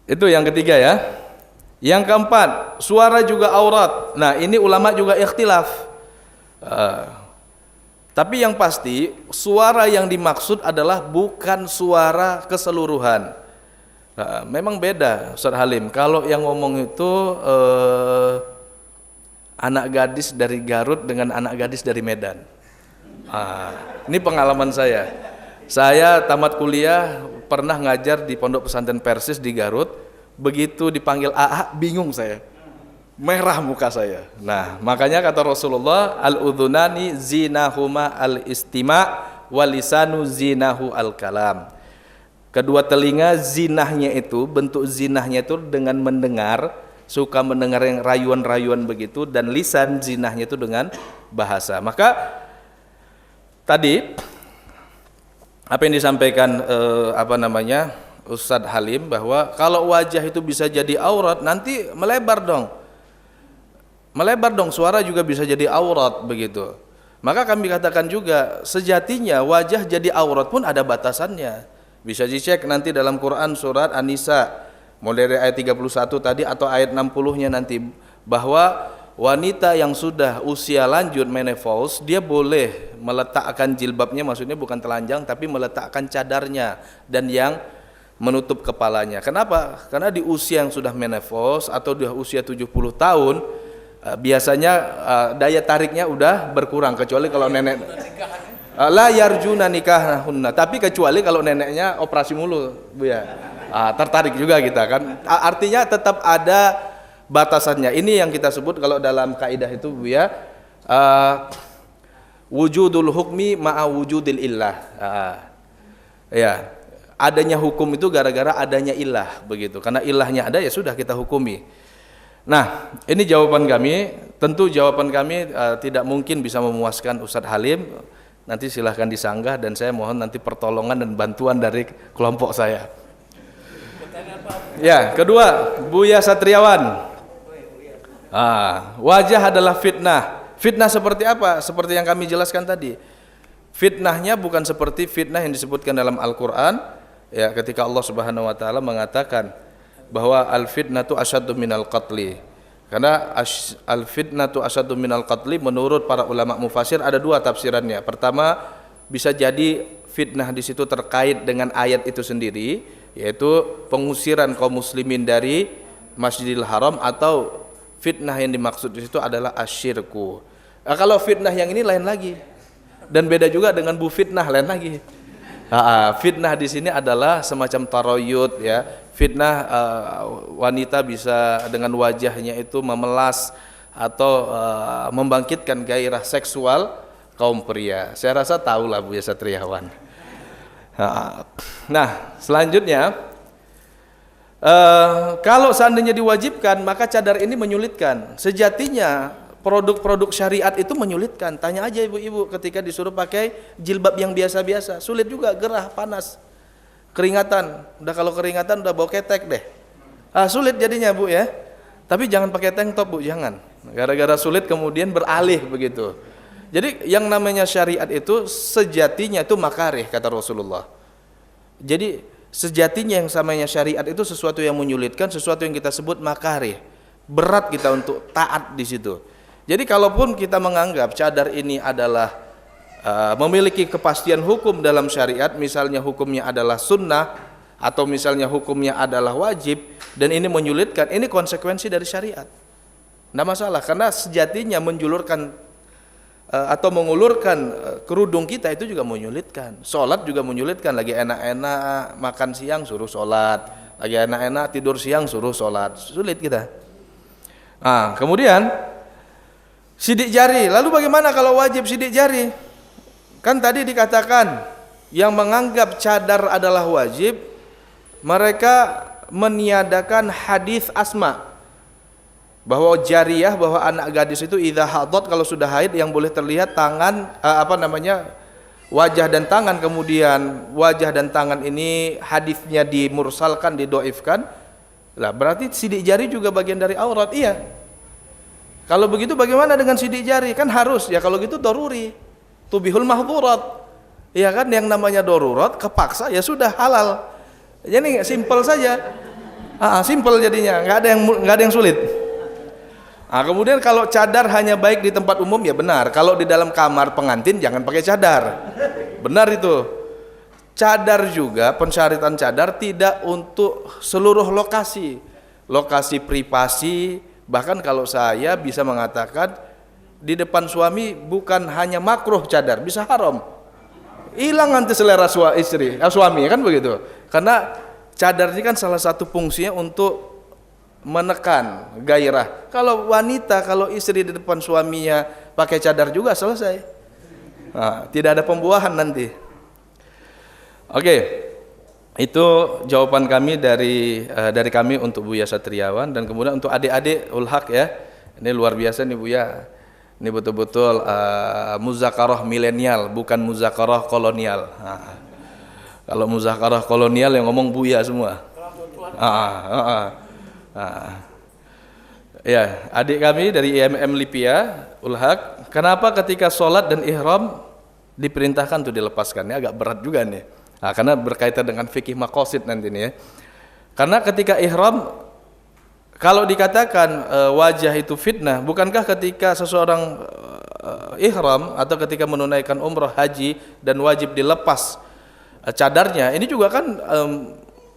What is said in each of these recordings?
Itu yang ketiga ya. Yang keempat, suara juga aurat. Nah, ini ulama juga ikhtilaf. Tapi yang pasti suara yang dimaksud adalah bukan suara keseluruhan. Memang beda Ustaz Halim. Kalau yang ngomong itu anak gadis dari Garut dengan anak gadis dari Medan. Ini pengalaman saya. Saya tamat kuliah pernah ngajar di Pondok Pesantren Persis di Garut. Begitu dipanggil AA, bingung saya, merah muka saya. Nah, makanya kata Rasulullah, al-udhunani zinahuma al-istima' walisanu zinahu al-kalam. Kedua telinga zinahnya itu, bentuk zinahnya itu dengan mendengar, suka mendengar yang rayuan-rayuan begitu, dan lisan zinahnya itu dengan bahasa. Maka tadi apa yang disampaikan Ustadz Halim, bahwa kalau wajah itu bisa jadi aurat, nanti melebar dong, suara juga bisa jadi aurat begitu. Maka kami katakan juga, sejatinya wajah jadi aurat pun ada batasannya. Bisa dicek nanti dalam Quran surat An-Nisa mulai dari ayat 31 tadi atau ayat 60-nya nanti, bahwa wanita yang sudah usia lanjut menopause, dia boleh meletakkan jilbabnya, maksudnya bukan telanjang tapi meletakkan cadarnya dan yang menutup kepalanya. Kenapa? Karena di usia yang sudah menopause atau di usia 70 tahun biasanya daya tariknya udah berkurang, kecuali kalau nenek la yarjuna nikahahunna, tapi kecuali kalau neneknya operasi mulu Bu ya. Tertarik juga kita kan. Artinya tetap ada batasannya. Ini yang kita sebut kalau dalam kaidah itu Bu ya, wujudul hukmi ma'a wujudil illah. Ya, adanya hukum itu gara-gara adanya ilah begitu. Karena ilahnya ada ya sudah kita hukumi. Nah, ini jawaban kami. Tentu jawaban kami tidak mungkin bisa memuaskan Ustadz Halim. Nanti silahkan disanggah dan saya mohon nanti pertolongan dan bantuan dari kelompok saya. Ya, kedua, Buya Satriawan. Wajah adalah fitnah. Fitnah seperti apa? Seperti yang kami jelaskan tadi. Fitnahnya bukan seperti fitnah yang disebutkan dalam Al-Quran. Ya, ketika Allah Subhanahu Wa Taala mengatakan bahwa al-fitnatu asyaddu minal qatli. Karena al-fitnatu asyaddu minal qatli menurut para ulama mufasir ada dua tafsirannya. Pertama, bisa jadi fitnah di situ terkait dengan ayat itu sendiri, yaitu pengusiran kaum muslimin dari Masjidil Haram, atau fitnah yang dimaksud di situ adalah asyirku. Kalau fitnah yang ini lain lagi. Dan beda juga dengan bu fitnah, lain lagi. Fitnah di sini adalah semacam taroyut ya. Fitnah wanita bisa dengan wajahnya itu memelas atau membangkitkan gairah seksual kaum pria. Saya rasa tahulah Bu Satriawan. Nah, selanjutnya kalau seandainya diwajibkan, maka cadar ini menyulitkan. Sejatinya produk-produk syariat itu menyulitkan. Tanya aja ibu-ibu ketika disuruh pakai jilbab yang biasa-biasa, sulit juga, gerah, panas, keringatan. Udah kalau keringatan udah bau ketek deh. Sulit jadinya Bu ya. Tapi jangan pakai tank top Bu, jangan. Gara-gara sulit kemudian beralih begitu. Jadi yang namanya syariat itu sejatinya itu makarih kata Rasulullah. Jadi sejatinya yang namanya syariat itu sesuatu yang menyulitkan, sesuatu yang kita sebut makarih. Berat kita untuk taat di situ. Jadi kalaupun kita menganggap cadar ini adalah memiliki kepastian hukum dalam syariat, misalnya hukumnya adalah sunnah atau misalnya hukumnya adalah wajib, dan ini menyulitkan, ini konsekuensi dari syariat. Tidak masalah, karena sejatinya menjulurkan atau mengulurkan kerudung kita itu juga menyulitkan. Sholat juga menyulitkan, lagi enak-enak makan siang suruh sholat, lagi enak-enak tidur siang suruh sholat, sulit kita. Kemudian sidik jari, lalu bagaimana kalau wajib sidik jari? Kan tadi dikatakan yang menganggap cadar adalah wajib, mereka meniadakan hadis Asma, bahwa jariyah, bahwa anak gadis itu idza hadat, kalau sudah haid yang boleh terlihat tangan wajah dan tangan. Kemudian wajah dan tangan ini hadisnya dimursalkan, didoifkan. Lah berarti sidik jari juga bagian dari aurat. Iya. Kalau begitu bagaimana dengan sidik jari? Kan harus ya, kalau gitu daruri. Tubihul mahdhurat. Ya kan, yang namanya darurat kepaksa ya sudah halal. Jadi simple saja. Simple jadinya, nggak ada yang sulit. Kemudian kalau cadar hanya baik di tempat umum, ya benar. Kalau di dalam kamar pengantin jangan pakai cadar. Benar itu. Cadar juga, pensyariatan cadar tidak untuk seluruh lokasi. Lokasi privasi, bahkan kalau saya bisa mengatakan di depan suami bukan hanya makruh cadar, bisa haram. Hilang nanti selera suami kan begitu. Karena cadar ini kan salah satu fungsinya untuk menekan gairah. Kalau wanita, kalau istri di depan suaminya pakai cadar juga selesai. Tidak ada pembuahan nanti. Oke, itu jawaban kami dari kami untuk Buya Satriawan, dan kemudian untuk adik-adik Ulhaq ya. Ini luar biasa nih Buya. Ini betul-betul muzakarah milenial, bukan muzakarah kolonial. Kalau muzakarah kolonial yang ngomong Buya semua. Ya, adik kami dari IMM Lipia, Ulhaq, kenapa ketika sholat dan ihram diperintahkan untuk dilepaskan? Ini agak berat juga nih. Karena berkaitan dengan fikih maqasid nanti nih ya. Karena ketika ihram, kalau dikatakan wajah itu fitnah, bukankah ketika seseorang ihram atau ketika menunaikan umrah, haji dan wajib dilepas cadarnya, ini juga kan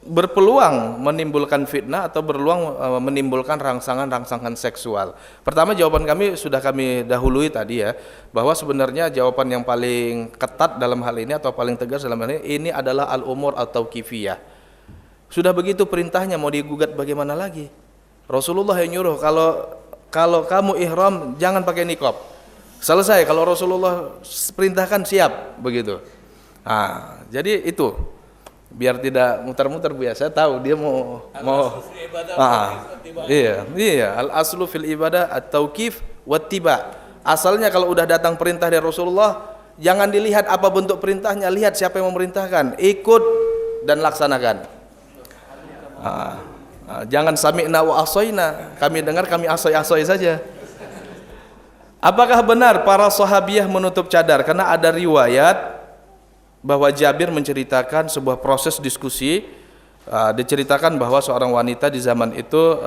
berpeluang menimbulkan fitnah atau berpeluang menimbulkan rangsangan seksual. Pertama, jawaban kami sudah kami dahului tadi ya, bahwa sebenarnya jawaban yang paling ketat dalam hal ini atau paling tegas dalam hal ini adalah al-umur atau kifiyah. Sudah begitu perintahnya, mau digugat bagaimana lagi? Rasulullah yang nyuruh, kalau kamu ihram jangan pakai niqab. Selesai. Kalau Rasulullah perintahkan, siap begitu. Jadi itu, biar tidak muter-muter Bu ya. Saya tahu dia mau iya, al aslu fil ibadah at-tauqif wattiba. Asalnya kalau udah datang perintah dari Rasulullah, jangan dilihat apa bentuk perintahnya, lihat siapa yang memerintahkan, ikut dan laksanakan. Jangan sami'na wa asoina, kami dengar kami asoy-asoy saja. Apakah benar para sahabiyah menutup cadar? Karena ada riwayat bahwa Jabir menceritakan sebuah proses diskusi, diceritakan bahwa seorang wanita di zaman itu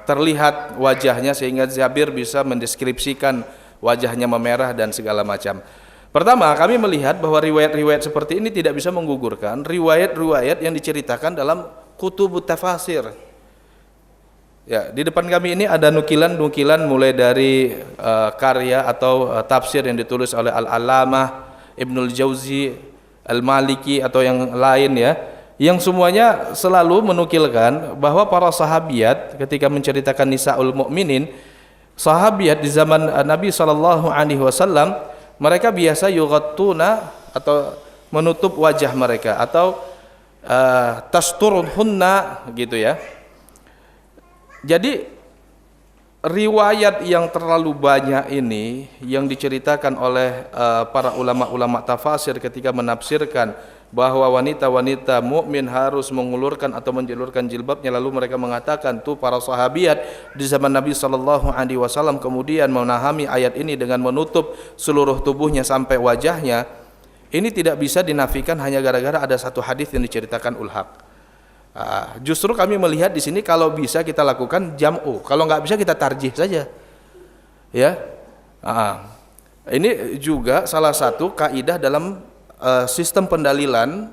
terlihat wajahnya sehingga Jabir bisa mendeskripsikan wajahnya memerah dan segala macam. Pertama, kami melihat bahwa riwayat-riwayat seperti ini tidak bisa menggugurkan riwayat-riwayat yang diceritakan dalam kutubut tafasir. Ya, di depan kami ini ada nukilan-nukilan mulai dari karya atau tafsir yang ditulis oleh Al-Allamah Ibnul Jauzi, Al-Maliki atau yang lain ya, yang semuanya selalu menukilkan bahwa para sahabiat ketika menceritakan Nisaul Mukminin, sahabiat di zaman Nabi SAW, mereka biasa yughattuna atau menutup wajah mereka atau tasturunhunna gitu ya. Jadi riwayat yang terlalu banyak ini yang diceritakan oleh para ulama-ulama tafsir ketika menafsirkan bahwa wanita-wanita mukmin harus mengulurkan atau menjulurkan jilbabnya, lalu mereka mengatakan tuh para sahabiat di zaman Nabi SAW kemudian memahami ayat ini dengan menutup seluruh tubuhnya sampai wajahnya. Ini tidak bisa dinafikan hanya gara-gara ada satu hadis yang diceritakan Ulhaq. Justru kami melihat di sini kalau bisa kita lakukan jam'u, kalau nggak bisa kita tarjih saja, ya. Ini juga salah satu kaidah dalam sistem pendalilan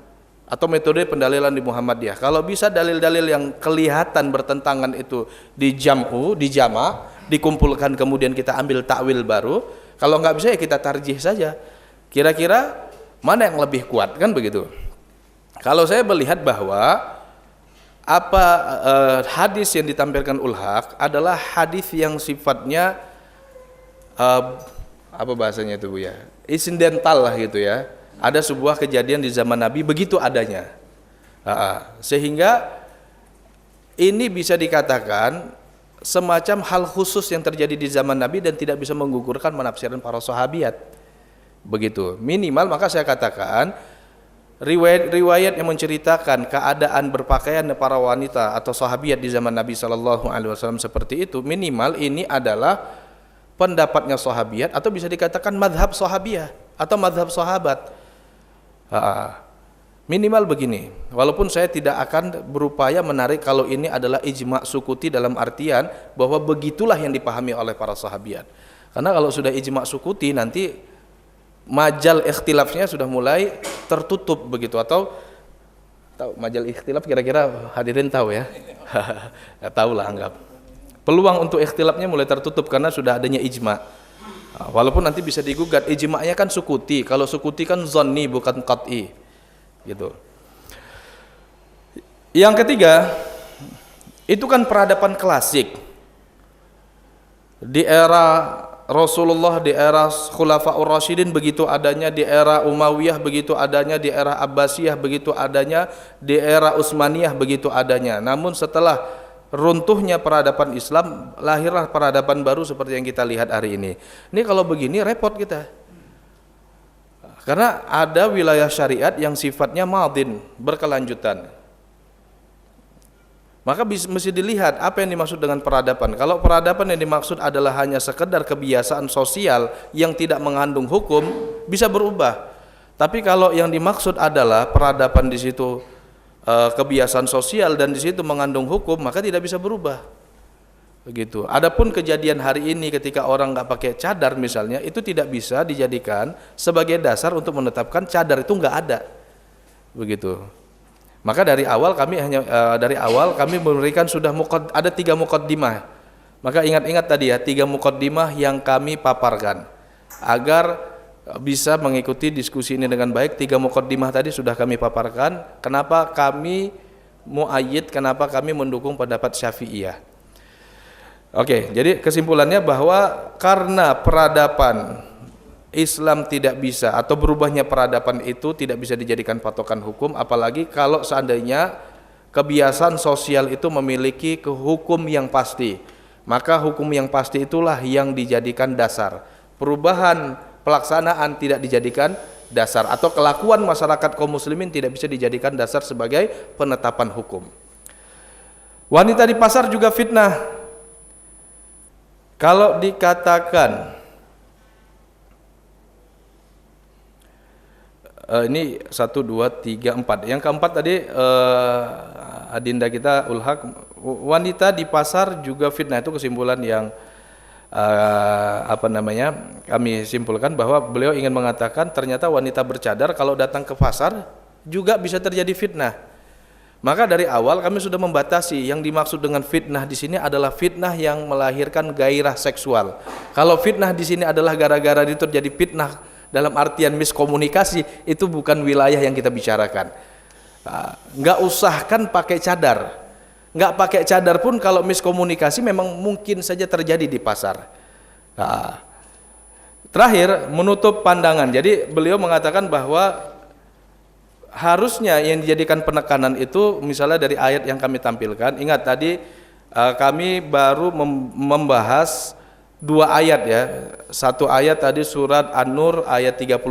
atau metode pendalilan di Muhammadiyah. Kalau bisa dalil-dalil yang kelihatan bertentangan itu di jam'u, di jama, dikumpulkan kemudian kita ambil takwil baru. Kalau nggak bisa ya kita tarjih saja. Kira-kira mana yang lebih kuat, kan begitu? Kalau saya melihat bahwa hadis yang ditampilkan Ulhaq adalah hadis yang sifatnya apa bahasanya itu Bu ya, insidental lah gitu ya. Ada sebuah kejadian di zaman Nabi begitu adanya, sehingga ini bisa dikatakan semacam hal khusus yang terjadi di zaman Nabi dan tidak bisa menggugurkan penafsiran para sahabiat. Begitu minimal, maka saya katakan riwayat-riwayat yang menceritakan keadaan berpakaian para wanita atau sahabiat di zaman Nabi SAW seperti itu, minimal ini adalah pendapatnya sahabiat atau bisa dikatakan madhab sahabiyah atau madhab sahabat. Minimal begini, walaupun saya tidak akan berupaya menarik kalau ini adalah ijma' sukuti dalam artian bahwa begitulah yang dipahami oleh para sahabiat. Karena kalau sudah ijma' sukuti nanti majal ikhtilafnya sudah mulai tertutup begitu. Atau tahu majal ikhtilaf, kira-kira hadirin tahu ya? Ya tahu lah, anggap. Peluang untuk ikhtilafnya mulai tertutup karena sudah adanya ijma'. Walaupun nanti bisa digugat, ijma'nya kan sukuti. Kalau sukuti kan zanni bukan qat'i. Gitu. Yang ketiga, itu kan peradaban klasik. Di era Rasulullah, di era Khulafaur Rasyidin begitu adanya, di era Umayyah begitu adanya, di era Abbasiyah begitu adanya, di era Utsmaniyah begitu adanya. Namun setelah runtuhnya peradaban Islam, lahirlah peradaban baru seperti yang kita lihat hari ini. Ini kalau begini repot kita. Karena ada wilayah syariat yang sifatnya madin, berkelanjutan. Maka mesti dilihat apa yang dimaksud dengan peradaban. Kalau peradaban yang dimaksud adalah hanya sekedar kebiasaan sosial yang tidak mengandung hukum, bisa berubah. Tapi kalau yang dimaksud adalah peradaban di situ kebiasaan sosial dan di situ mengandung hukum, maka tidak bisa berubah. Begitu. Adapun kejadian hari ini ketika orang nggak pakai cadar misalnya, itu tidak bisa dijadikan sebagai dasar untuk menetapkan cadar itu nggak ada. Begitu. Maka dari awal kami memberikan sudah ada 3 muqaddimah. Maka ingat-ingat tadi ya, 3 muqaddimah yang kami paparkan agar bisa mengikuti diskusi ini dengan baik. 3 muqaddimah tadi sudah kami paparkan. Kenapa kami muayyid, kenapa kami mendukung pendapat Syafi'iyah. Oke, jadi kesimpulannya bahwa karena peradaban Islam tidak bisa, atau berubahnya peradaban itu tidak bisa dijadikan patokan hukum, apalagi kalau seandainya kebiasaan sosial itu memiliki hukum yang pasti, maka hukum yang pasti itulah yang dijadikan dasar. Perubahan pelaksanaan tidak dijadikan dasar, atau kelakuan masyarakat kaum muslimin tidak bisa dijadikan dasar sebagai penetapan hukum. Wanita di pasar juga fitnah. Kalau dikatakan ini 1, 2, 3, 4. Yang keempat tadi adinda kita Ulhaq, wanita di pasar juga fitnah. Itu kesimpulan yang kami simpulkan, bahwa beliau ingin mengatakan ternyata wanita bercadar kalau datang ke pasar juga bisa terjadi fitnah. Maka dari awal kami sudah membatasi, yang dimaksud dengan fitnah di sini adalah fitnah yang melahirkan gairah seksual. Kalau fitnah di sini adalah gara-gara itu terjadi fitnah dalam artian miskomunikasi, itu bukan wilayah yang kita bicarakan. Nggak usahkan pakai cadar. Nggak pakai cadar pun kalau miskomunikasi memang mungkin saja terjadi di pasar. Terakhir, menutup pandangan. Jadi beliau mengatakan bahwa harusnya yang dijadikan penekanan itu misalnya dari ayat yang kami tampilkan. Ingat tadi kami baru membahas 2 ayat ya. Satu ayat tadi surat An-Nur ayat 31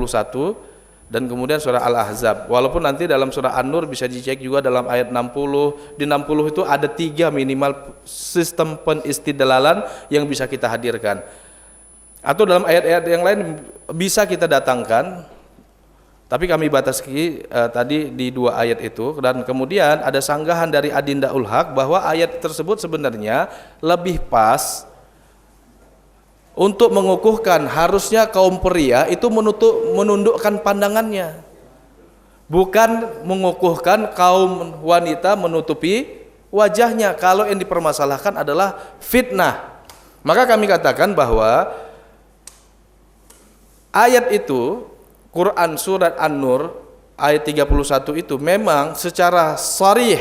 dan kemudian surah Al-Ahzab. Walaupun nanti dalam surah An-Nur bisa dicek juga dalam ayat 60. Di 60 itu ada 3 minimal sistem penistidlalan yang bisa kita hadirkan. Atau dalam ayat-ayat yang lain bisa kita datangkan. Tapi kami batasi tadi di 2 ayat itu, dan kemudian ada sanggahan dari Adinda Ulhaq bahwa ayat tersebut sebenarnya lebih pas untuk mengukuhkan harusnya kaum pria itu menundukkan pandangannya, bukan mengukuhkan kaum wanita menutupi wajahnya kalau yang dipermasalahkan adalah fitnah. Maka kami katakan bahwa ayat itu, Quran surat An-Nur ayat 31 itu memang secara sharih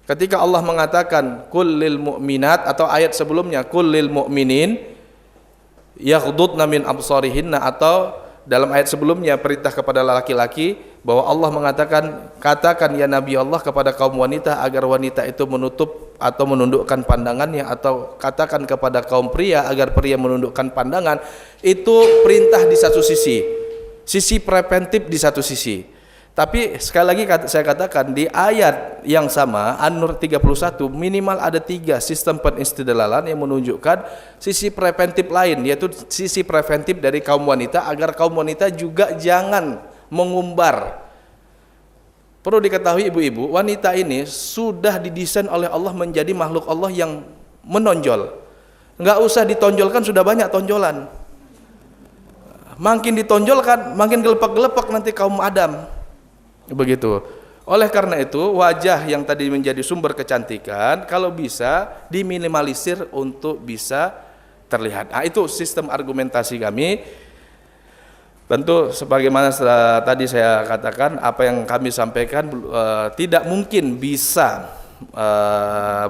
ketika Allah mengatakan kullil mu'minat, atau ayat sebelumnya kullil mu'minin yaghdudna min absarihinna, atau dalam ayat sebelumnya perintah kepada laki-laki bahwa Allah mengatakan, katakan ya Nabi Allah kepada kaum wanita agar wanita itu menutup atau menundukkan pandangannya, atau katakan kepada kaum pria agar pria menundukkan pandangan. Itu perintah di satu sisi preventif di satu sisi. Tapi sekali lagi saya katakan di ayat yang sama An-Nur 31 minimal ada 3 sistem penistidlalan yang menunjukkan sisi preventif lain, yaitu sisi preventif dari kaum wanita agar kaum wanita juga jangan mengumbar Perlu diketahui ibu-ibu, wanita ini sudah didesain oleh Allah menjadi makhluk Allah yang menonjol. Nggak usah ditonjolkan, sudah banyak tonjolan. Makin ditonjolkan, makin gelepek-gelepek nanti kaum Adam. Begitu. Oleh karena itu, wajah yang tadi menjadi sumber kecantikan, kalau bisa diminimalisir untuk bisa terlihat. Nah, itu sistem argumentasi kami. Tentu sebagaimana tadi saya katakan, apa yang kami sampaikan tidak mungkin bisa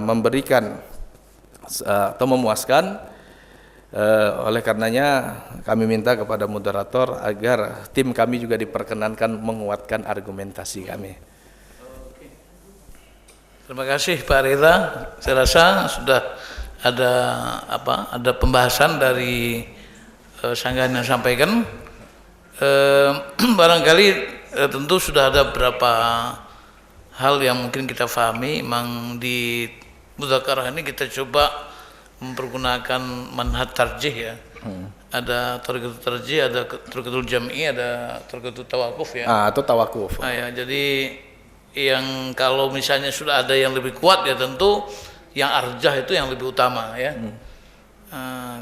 memberikan atau memuaskan. Oleh karenanya kami minta kepada moderator agar tim kami juga diperkenankan menguatkan argumentasi kami. Terima kasih Pak Reza. Saya rasa sudah ada pembahasan dari sanggahan yang sampaikan. Barangkali tentu sudah ada beberapa hal yang mungkin kita pahami. Memang di mudzakarah ini kita coba mempergunakan manhaj tarjih ya. Ada thariqatul tarjih, ada thariqatul jam'i, ada thariqatul tawakuf ya. Atau tawakuf. Ya, jadi yang kalau misalnya sudah ada yang lebih kuat ya tentu yang arjah itu yang lebih utama ya.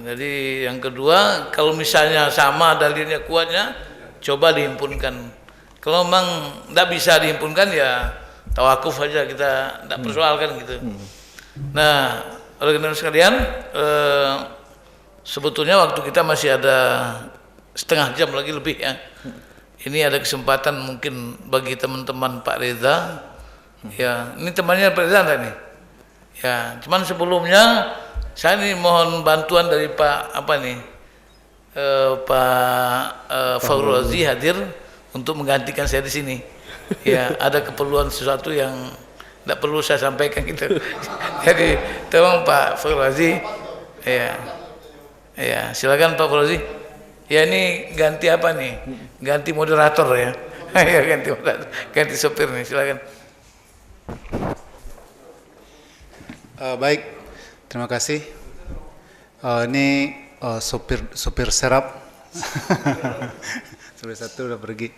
Jadi yang kedua, kalau misalnya sama dalilnya kuatnya, coba dihimpunkan. Kalau memang tidak bisa dihimpunkan ya tawakuf aja, kita tidak persoalkan gitu. Nah, oleh karena sekalian, sebetulnya waktu kita masih ada setengah jam lagi lebih ya. Ini ada kesempatan mungkin bagi teman-teman Pak Reza. Ya, ini temannya Pak Reza nih. Ya, cuman sebelumnya saya ini mohon bantuan dari Pak Fakhrul Razi hadir untuk menggantikan saya di sini. Ya, ada keperluan sesuatu yang tidak perlu saya sampaikan gitu. Jadi tolong Pak Fakhrul Razi. Ya, silakan Pak Fakhrul Razi. Ya, ini ganti apa nih? Ganti moderator ya. Ya, ganti moderator, ganti sopir nih, silakan. Baik, terima kasih. Ini sopir serap. Sopir satu udah pergi.